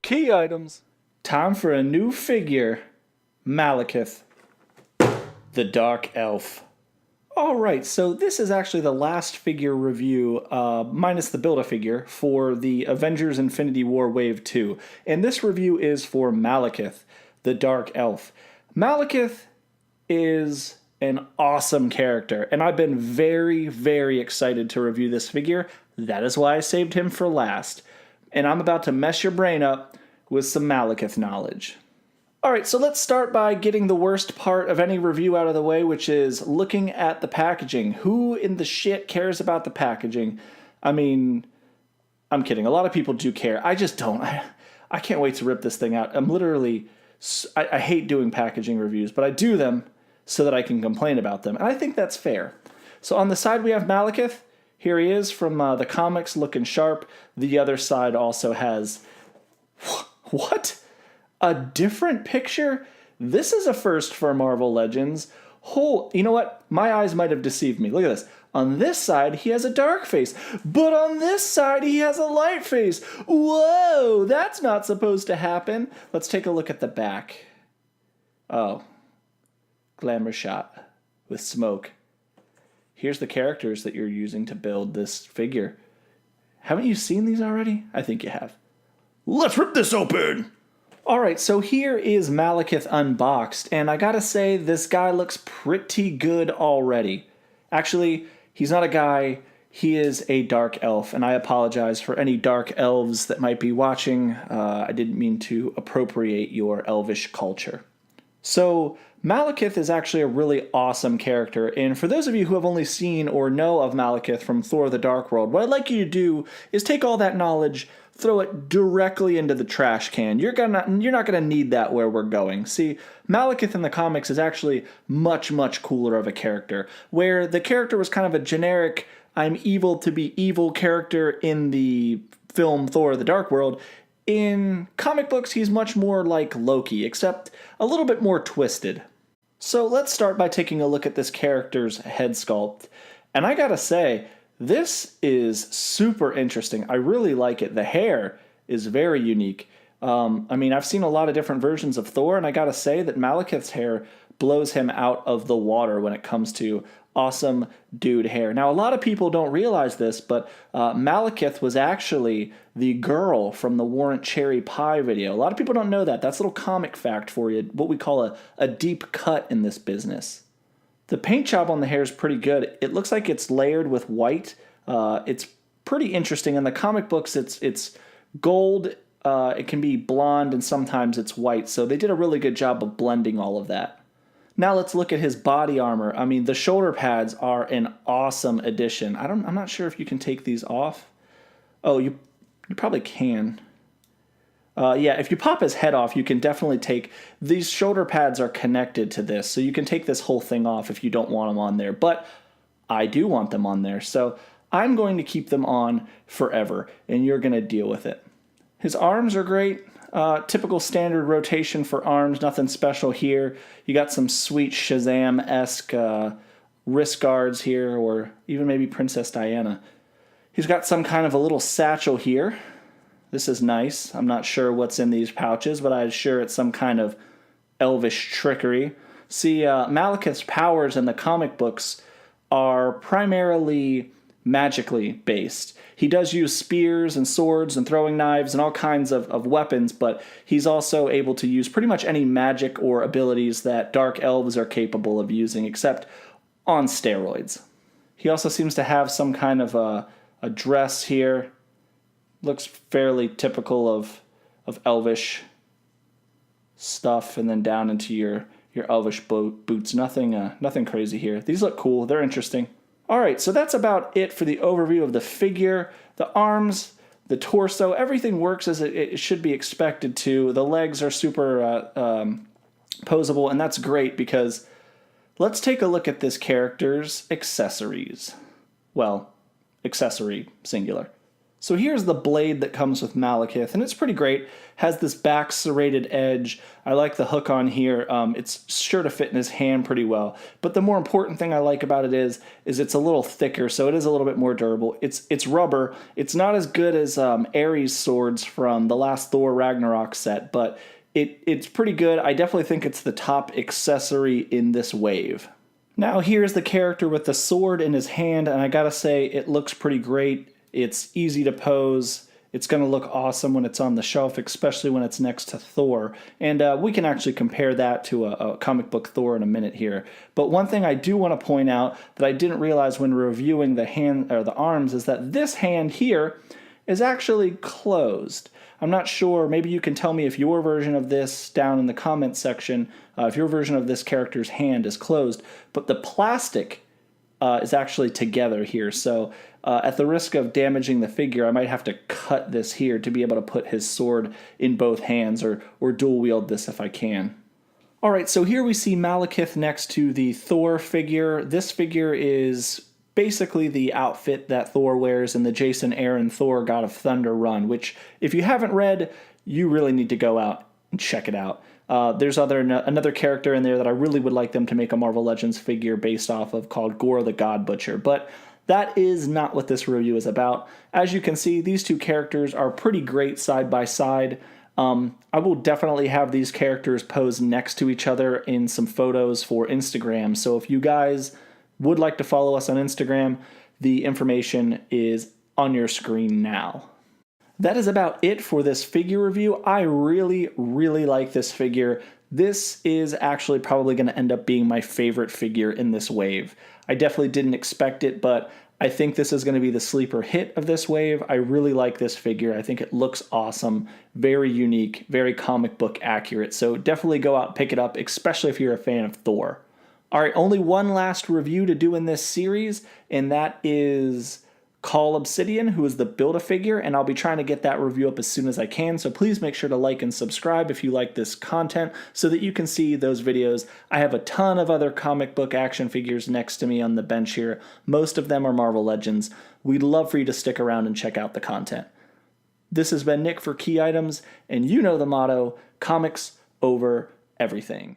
Key items. Time for a new figure. Malekith, the Dark Elf. Alright, so this is actually the last figure review, minus the Build-A-Figure, for the Avengers Infinity War Wave 2. And this review is for Malekith, the Dark Elf. Malekith is an awesome character, and I've been very, very excited to review this figure. That is why I saved him for last. And I'm about to mess your brain up with some Malekith knowledge. Alright, so let's start by getting the worst part of any review out of the way, which is looking at the packaging. Who in the shit cares about the packaging? I mean, I'm kidding. A lot of people do care. I just don't. I can't wait to rip this thing out. I'm literally... I hate doing packaging reviews, but I do them so that I can complain about them. And I think that's fair. So on the side we have Malekith. Here he is from the comics, looking sharp. The other side also has... What? A different picture? This is a first for Marvel Legends. Oh, you know what? My eyes might have deceived me. Look at this. On this side, he has a dark face. But on this side, he has a light face. Whoa, that's not supposed to happen. Let's take a look at the back. Oh. Glamour shot with smoke. Here's the characters that you're using to build this figure. Haven't you seen these already? I think you have. Let's rip this open! Alright, so here is Malekith unboxed, and I gotta say, this guy looks pretty good already. Actually, he's not a guy, he is a dark elf, and I apologize for any dark elves that might be watching. I didn't mean to appropriate your elvish culture. So, Malekith is actually a really awesome character, and for those of you who have only seen or know of Malekith from Thor the Dark World, what I'd like you to do is take all that knowledge, throw it directly into the trash can. You're not gonna need that where we're going. See, Malekith in the comics is actually much, much cooler of a character, where the character was kind of a generic, I'm evil to be evil character in the film Thor the Dark World. In comic books, he's much more like Loki, except a little bit more twisted. So let's start by taking a look at this character's head sculpt. And I gotta say, this is super interesting. I really like it. The hair is very unique. I mean, I've seen a lot of different versions of Thor, and I gotta say that Malekith's hair blows him out of the water when it comes to awesome dude hair. Now, a lot of people don't realize this, but Malekith was actually the girl from the Warrant Cherry Pie video. A lot of people don't know that. That's a little comic fact for you, what we call a deep cut in this business. The paint job on the hair is pretty good. It looks like it's layered with white. It's pretty interesting. In the comic books, it's gold. It can be blonde, and sometimes it's white. So they did a really good job of blending all of that. Now let's look at his body armor. I mean, the shoulder pads are an awesome addition. I'm not sure if you can take these off. Oh, you probably can. Yeah, if you pop his head off, you can definitely take... These shoulder pads are connected to this, so you can take this whole thing off if you don't want them on there. But I do want them on there, so I'm going to keep them on forever, and you're going to deal with it. His arms are great. Typical standard rotation for arms, nothing special here. You got some sweet Shazam-esque wrist guards here, or even maybe Princess Diana. He's got some kind of a little satchel here. This is nice. I'm not sure what's in these pouches, but I'm sure it's some kind of elvish trickery. See, Malekith's powers in the comic books are primarily magically based. He does use spears and swords and throwing knives and all kinds of weapons, but he's also able to use pretty much any magic or abilities that dark elves are capable of using, except on steroids. He also seems to have some kind of a dress here. Looks fairly typical of elvish stuff, and then down into your elvish boots. Nothing crazy here. These look cool. They're interesting. Alright, so that's about it for the overview of the figure. The arms, the torso, everything works as it should be expected to. The legs are super posable, and that's great because let's take a look at this character's accessories. Well, accessory singular. So here's the blade that comes with Malekith, and it's pretty great. Has this back serrated edge. I like the hook on here. It's sure to fit in his hand pretty well. But the more important thing I like about it is it's a little thicker, so it is a little bit more durable. It's rubber. It's not as good as Ares' swords from the last Thor Ragnarok set, but it's pretty good. I definitely think it's the top accessory in this wave. Now here's the character with the sword in his hand, and I gotta say, it looks pretty great. It's easy to pose. It's going to look awesome when it's on the shelf, especially when it's next to Thor. And we can actually compare that to a comic book Thor in a minute here. But one thing I do want to point out that I didn't realize when reviewing the hand or the arms is that this hand here is actually closed. I'm not sure. Maybe you can tell me if your version of this down in the comments section, if your version of this character's hand is closed. But the plastic is actually together here. So at the risk of damaging the figure, I might have to cut this here to be able to put his sword in both hands or dual wield this if I can. Alright, so here we see Malekith next to the Thor figure. This figure is basically the outfit that Thor wears in the Jason Aaron Thor God of Thunder run, which if you haven't read, you really need to go out and check it out. There's another character in there that I really would like them to make a Marvel Legends figure based off of called Gore the God Butcher, but that is not what this review is about. As you can see, these two characters are pretty great side by side. I will definitely have these characters posed next to each other in some photos for Instagram, so if you guys would like to follow us on Instagram, the information is on your screen now. That is about it for this figure review. I really, really like this figure. This is actually probably going to end up being my favorite figure in this wave. I definitely didn't expect it, but I think this is going to be the sleeper hit of this wave. I really like this figure. I think it looks awesome, very unique, very comic book accurate. So definitely go out and pick it up, especially if you're a fan of Thor. All right, only one last review to do in this series, and that is Cull Obsidian, who is the Build-A-Figure, and I'll be trying to get that review up as soon as I can, so please make sure to like and subscribe if you like this content so that you can see those videos. I have a ton of other comic book action figures next to me on the bench here. Most of them are Marvel Legends. We'd love for you to stick around and check out the content. This has been Nick for Key Items, and you know the motto, comics over everything.